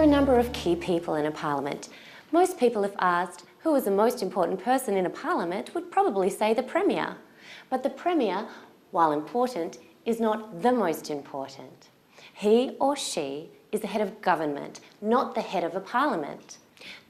are a number of key people in a parliament. Most people, if asked who is the most important person in a parliament, would probably say the Premier. But the Premier, while important, is not the most important. He or she is the head of government, not the head of a parliament.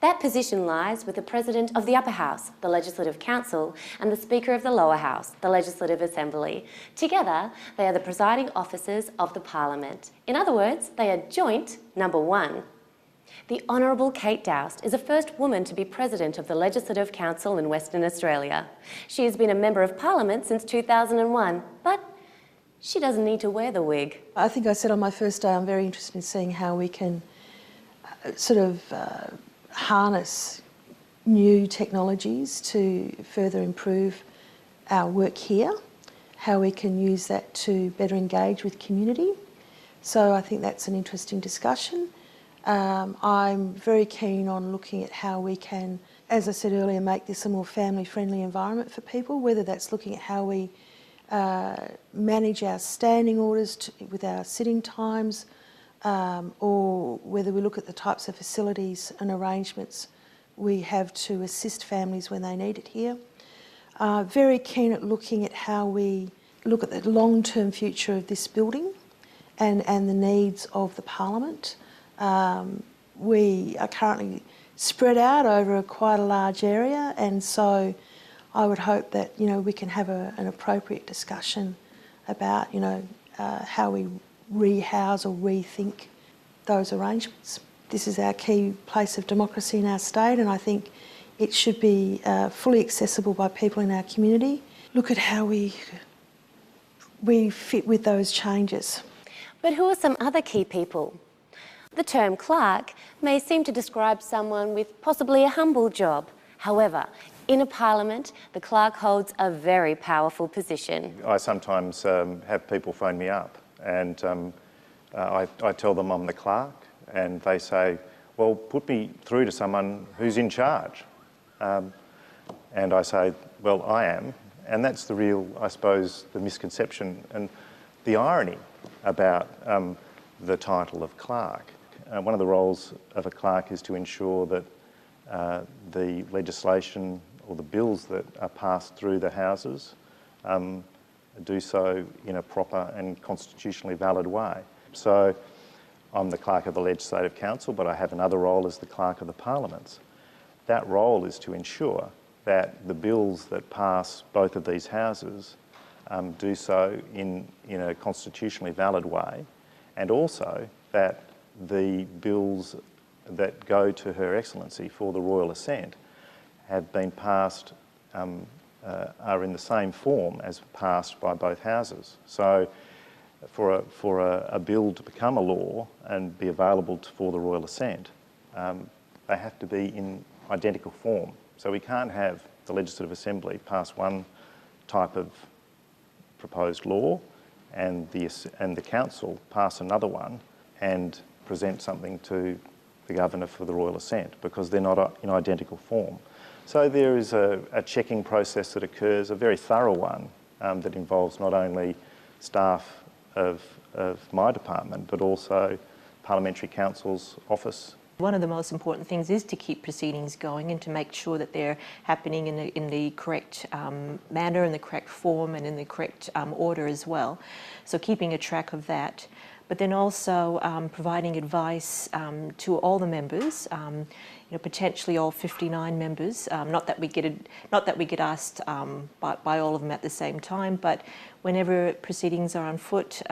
That position lies with the President of the Upper House, the Legislative Council, and the Speaker of the Lower House, the Legislative Assembly. Together, they are the presiding officers of the Parliament. In other words, they are joint number one. The Honourable Kate Doust is the first woman to be President of the Legislative Council in Western Australia. She has been a Member of Parliament since 2001, but she doesn't need to wear the wig. I think I said on my first day I'm very interested in seeing how we can harness new technologies to further improve our work here, how we can use that to better engage with community. So I think that's an interesting discussion. I'm very keen on looking at how we can, as I said earlier, make this a more family-friendly environment for people, whether that's looking at how we manage our standing orders with our sitting times, or whether we look at the types of facilities and arrangements we have to assist families when they need it here. Very keen at looking at how we look at the long-term future of this building and the needs of the Parliament. We are currently spread out over quite a large area, and so I would hope that we can have an appropriate discussion about how we rehouse or rethink those arrangements. This is our key place of democracy in our state, and I think it should be fully accessible by people in our community. Look at how we fit with those changes. But who are some other key people? The term clerk may seem to describe someone with possibly a humble job. However, in a parliament, the clerk holds a very powerful position. I sometimes have people phone me up and I tell them I'm the clerk, and they say, well, put me through to someone who's in charge. And I say, well, I am. And that's the real, I suppose, the misconception and the irony about the title of clerk. One of the roles of a clerk is to ensure that the legislation or the bills that are passed through the houses do so in a proper and constitutionally valid way. So I'm the clerk of the Legislative Council, but I have another role as the clerk of the Parliaments. That role is to ensure that the bills that pass both of these houses do so in a constitutionally valid way, and also that the bills that go to Her Excellency for the Royal Assent have been passed, are in the same form as passed by both houses. So for a bill to become a law and be available for the Royal Assent, they have to be in identical form. So we can't have the Legislative Assembly pass one type of proposed law and the Council pass another one and present something to the Governor for the Royal Assent, because they're not in identical form. So there is a checking process that occurs, a very thorough one, that involves not only staff of my department, but also Parliamentary Council's office. One of the most important things is to keep proceedings going and to make sure that they're happening in the correct manner, in the correct form, and in the correct order as well. So keeping a track of that. But then also providing advice to all the members, potentially all 59 members. Not that we get asked by all of them at the same time, but whenever proceedings are on foot,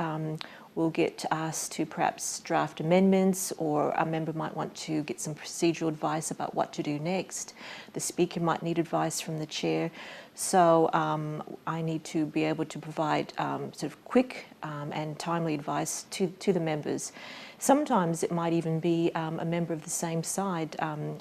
we'll get asked to perhaps draft amendments, or a member might want to get some procedural advice about what to do next. The Speaker might need advice from the Chair. So I need to be able to provide sort of quick and timely advice to the members. Sometimes it might even be a member of the same side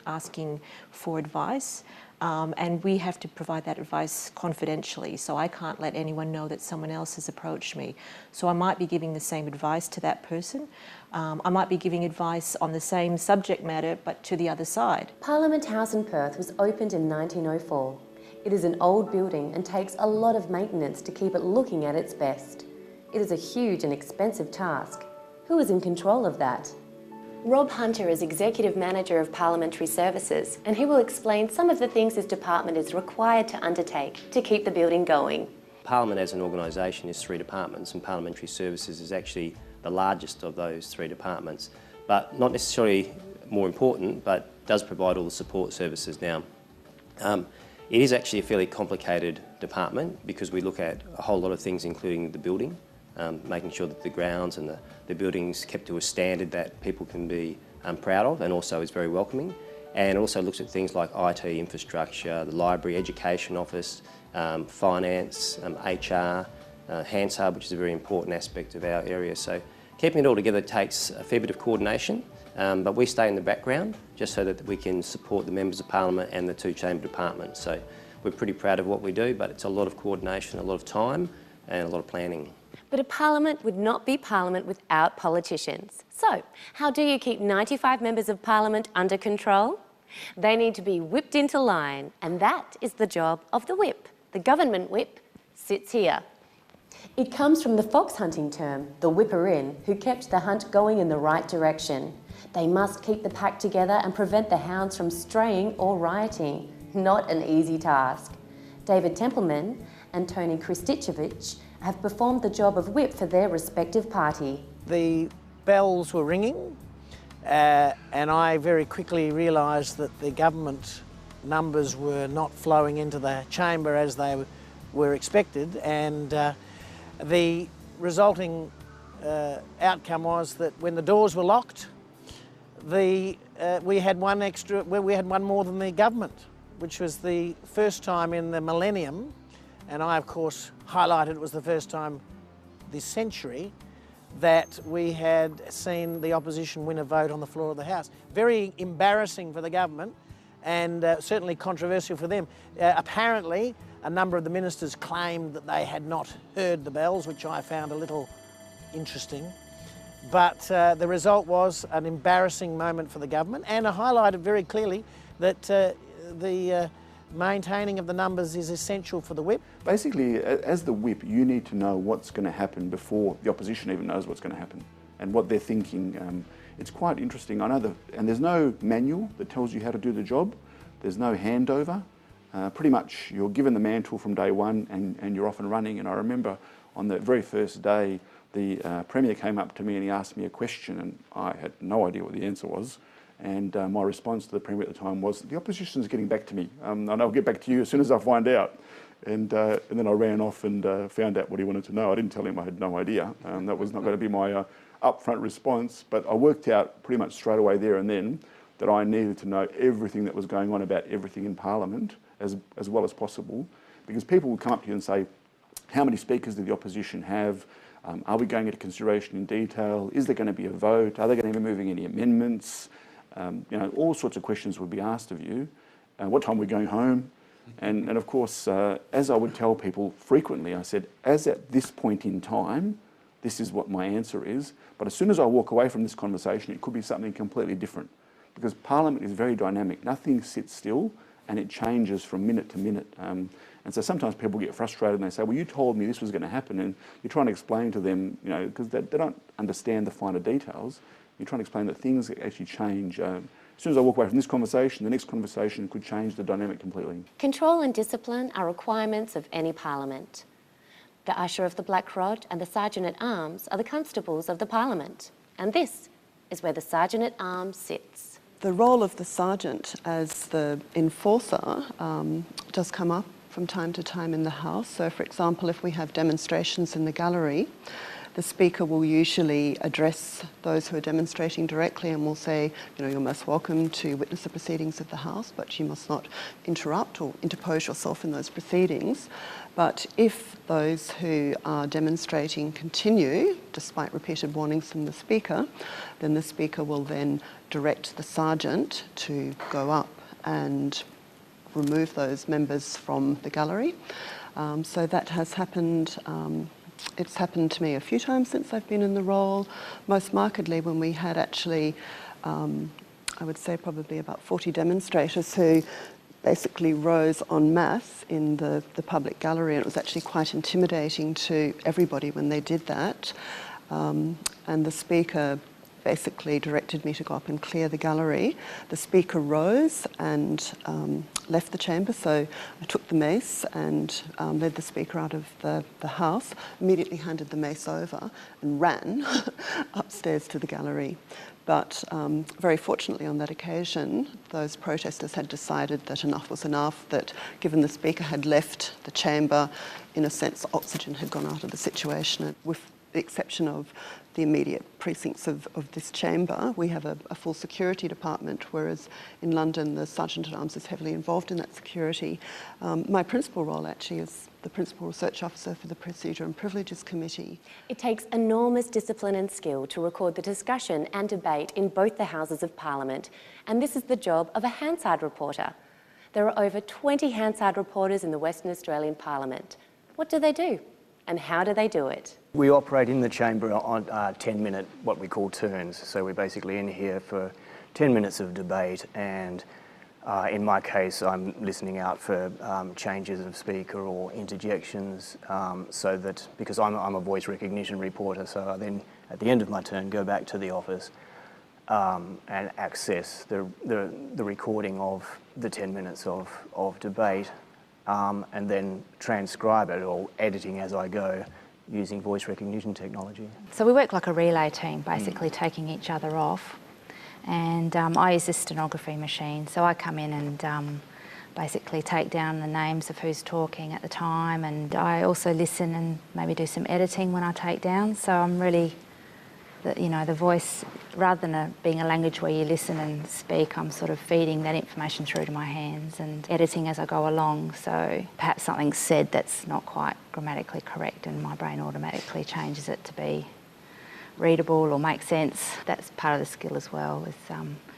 asking for advice, and we have to provide that advice confidentially, so I can't let anyone know that someone else has approached me. So I might be giving the same advice to that person. I might be giving advice on the same subject matter, but to the other side. Parliament House in Perth was opened in 1904. It is an old building and takes a lot of maintenance to keep it looking at its best. It is a huge and expensive task. Who is in control of that? Rob Hunter is Executive Manager of Parliamentary Services, and he will explain some of the things his department is required to undertake to keep the building going. Parliament as an organisation is 3 departments, and Parliamentary Services is actually the largest of those 3 departments, but not necessarily more important, but does provide all the support services now. It is actually a fairly complicated department because we look at a whole lot of things, including the building, making sure that the grounds and the building's kept to a standard that people can be proud of, and also is very welcoming. And also looks at things like IT infrastructure, the library, education office, finance, HR, Hansard, which is a very important aspect of our area. So keeping it all together takes a fair bit of coordination, but we stay in the background just so that we can support the members of Parliament and the 2 chamber departments. So we're pretty proud of what we do, but it's a lot of coordination, a lot of time and a lot of planning. But a parliament would not be parliament without politicians. So, how do you keep 95 members of parliament under control? They need to be whipped into line, and that is the job of the whip. The government whip sits here. It comes from the fox hunting term, the whipper-in, who kept the hunt going in the right direction. They must keep the pack together and prevent the hounds from straying or rioting. Not an easy task. David Templeman and Tony Kristicevic have performed the job of whip for their respective party. The bells were ringing and I very quickly realised that the government numbers were not flowing into the chamber as they were expected, and the resulting outcome was that when the doors were locked, we had one more than the government, which was the first time in the millennium. And I, of course, highlighted it was the first time this century that we had seen the opposition win a vote on the floor of the House. Very embarrassing for the government and certainly controversial for them. Apparently, a number of the ministers claimed that they had not heard the bells, which I found a little interesting. But the result was an embarrassing moment for the government, and I highlighted very clearly that the maintaining of the numbers is essential for the whip. Basically, as the whip, you need to know what's going to happen before the opposition even knows what's going to happen and what they're thinking. It's quite interesting. I know and there's no manual that tells you how to do the job. There's no handover. Pretty much you're given the mantle from day one and you're off and running. And I remember on the very first day, the Premier came up to me and he asked me a question, and I had no idea what the answer was. And my response to the Premier at the time was, the opposition's getting back to me, and I'll get back to you as soon as I find out. And then I ran off and found out what he wanted to know. I didn't tell him I had no idea. That was not going to be my upfront response, but I worked out pretty much straight away there and then that I needed to know everything that was going on about everything in Parliament as well as possible, because people would come up to you and say, how many speakers do the opposition have? Are we going into consideration in detail? Is there going to be a vote? Are they going to be moving any amendments? All sorts of questions would be asked of you. What time are we going home? And of course, as I would tell people frequently, I said, as at this point in time, this is what my answer is. But as soon as I walk away from this conversation, it could be something completely different. Because Parliament is very dynamic. Nothing sits still and it changes from minute to minute. And so sometimes people get frustrated and they say, well, you told me this was going to happen. And you're trying to explain to them, because they don't understand the finer details. You're trying to explain that things actually change. As soon as I walk away from this conversation, the next conversation could change the dynamic completely. Control and discipline are requirements of any parliament. The Usher of the Black Rod and the Sergeant-at-Arms are the constables of the Parliament. And this is where the Sergeant-at-Arms sits. The role of the sergeant as the enforcer does come up from time to time in the House. So, for example, if we have demonstrations in the gallery, the Speaker will usually address those who are demonstrating directly and will say, you're most welcome to witness the proceedings of the House, but you must not interrupt or interpose yourself in those proceedings. But if those who are demonstrating continue, despite repeated warnings from the Speaker, then the Speaker will then direct the Sergeant to go up and remove those members from the gallery. So that has happened. It's happened to me a few times since I've been in the role, most markedly when we had actually, I would say probably about 40 demonstrators who basically rose en masse in the public gallery, and it was actually quite intimidating to everybody when they did that. And the Speaker basically directed me to go up and clear the gallery. The Speaker rose and left the chamber, so I took the mace and led the Speaker out of the House, immediately handed the mace over and ran upstairs to the gallery. But very fortunately on that occasion, those protesters had decided that enough was enough, that given the Speaker had left the chamber, in a sense, oxygen had gone out of the situation. With the exception of the immediate precincts of this chamber, we have a full security department, whereas in London the Sergeant-at-Arms is heavily involved in that security. My principal role actually is the Principal Research Officer for the Procedure and Privileges Committee. It takes enormous discipline and skill to record the discussion and debate in both the Houses of Parliament, and this is the job of a Hansard reporter. There are over 20 Hansard reporters in the Western Australian Parliament. What do they do? And how do they do it? We operate in the chamber on 10-minute, what we call turns. So we're basically in here for 10 minutes of debate, and in my case, I'm listening out for changes of speaker or interjections, so that, because I'm a voice recognition reporter, so I then, at the end of my turn, go back to the office and access the recording of the 10 minutes of debate, and then transcribe it, or editing as I go, using voice recognition technology. So we work like a relay team, basically taking each other off. And I use this stenography machine, so I come in and basically take down the names of who's talking at the time, and I also listen and maybe do some editing when I take down. So I'm really, the voice, rather than being a language where you listen and speak, I'm sort of feeding that information through to my hands and editing as I go along. So perhaps something's said that's not quite grammatically correct, and my brain automatically changes it to be readable or make sense. That's part of the skill as well, with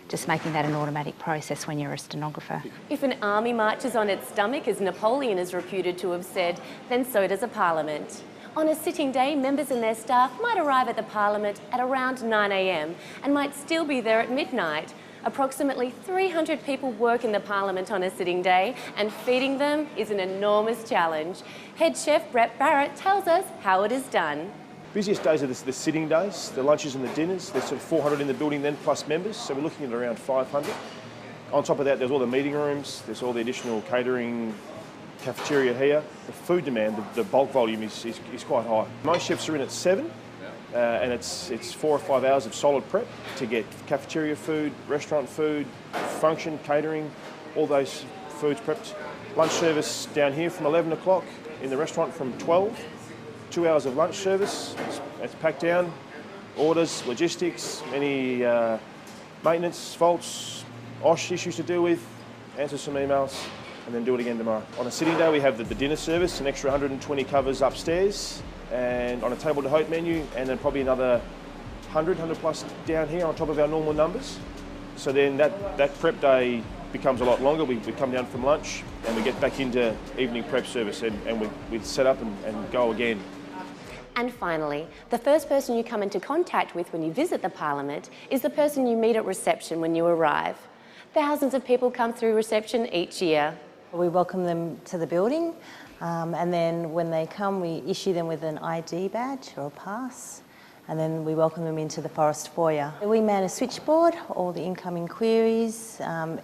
just making that an automatic process when you're a stenographer. If an army marches on its stomach, as Napoleon is reputed to have said, then so does a parliament. On a sitting day, members and their staff might arrive at the Parliament at around 9 a.m. and might still be there at midnight. Approximately 300 people work in the Parliament on a sitting day, and feeding them is an enormous challenge. Head chef Brett Barrett tells us how it is done. Busiest days are the sitting days, the lunches and the dinners. There's sort of 400 in the building then, plus members, so we're looking at around 500. On top of that, there's all the meeting rooms, there's all the additional catering, cafeteria here. The food demand, the bulk volume is quite high. Most chefs are in at 7, and it's 4 or 5 hours of solid prep to get cafeteria food, restaurant food, function, catering, all those foods prepped. Lunch service down here from 11 o'clock, in the restaurant from 12. 2 hours of lunch service, it's packed down, orders, logistics, any maintenance, faults, OSH issues to deal with, answer some emails, and then do it again tomorrow. On a sitting day, we have the dinner service, an extra 120 covers upstairs, and on a table d'hote menu, and then probably another 100 plus down here on top of our normal numbers. So then that prep day becomes a lot longer. We come down from lunch and we get back into evening prep service, and we set up and go again. And finally, the first person you come into contact with when you visit the Parliament is the person you meet at reception when you arrive. Thousands of people come through reception each year. We welcome them to the building, and then when they come, we issue them with an ID badge or a pass, and then we welcome them into the Forest Foyer. We man a switchboard, all the incoming queries,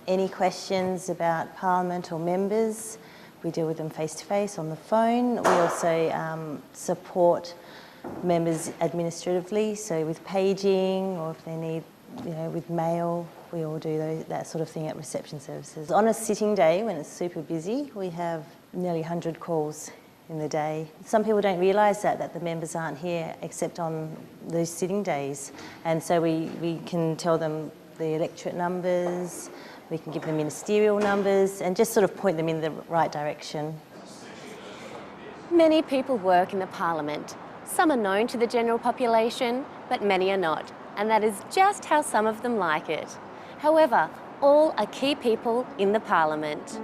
any questions about Parliament or members. We deal with them face-to-face on the phone. We also support members administratively, so with paging, or if they need, with mail, we all do that sort of thing at reception services. On a sitting day, when it's super busy, we have nearly 100 calls in the day. Some people don't realise that the members aren't here except on those sitting days, and so we can tell them the electorate numbers, we can give them ministerial numbers, and just sort of point them in the right direction. Many people work in the Parliament. Some are known to the general population, but many are not, and that is just how some of them like it. However, all are key people in the Parliament.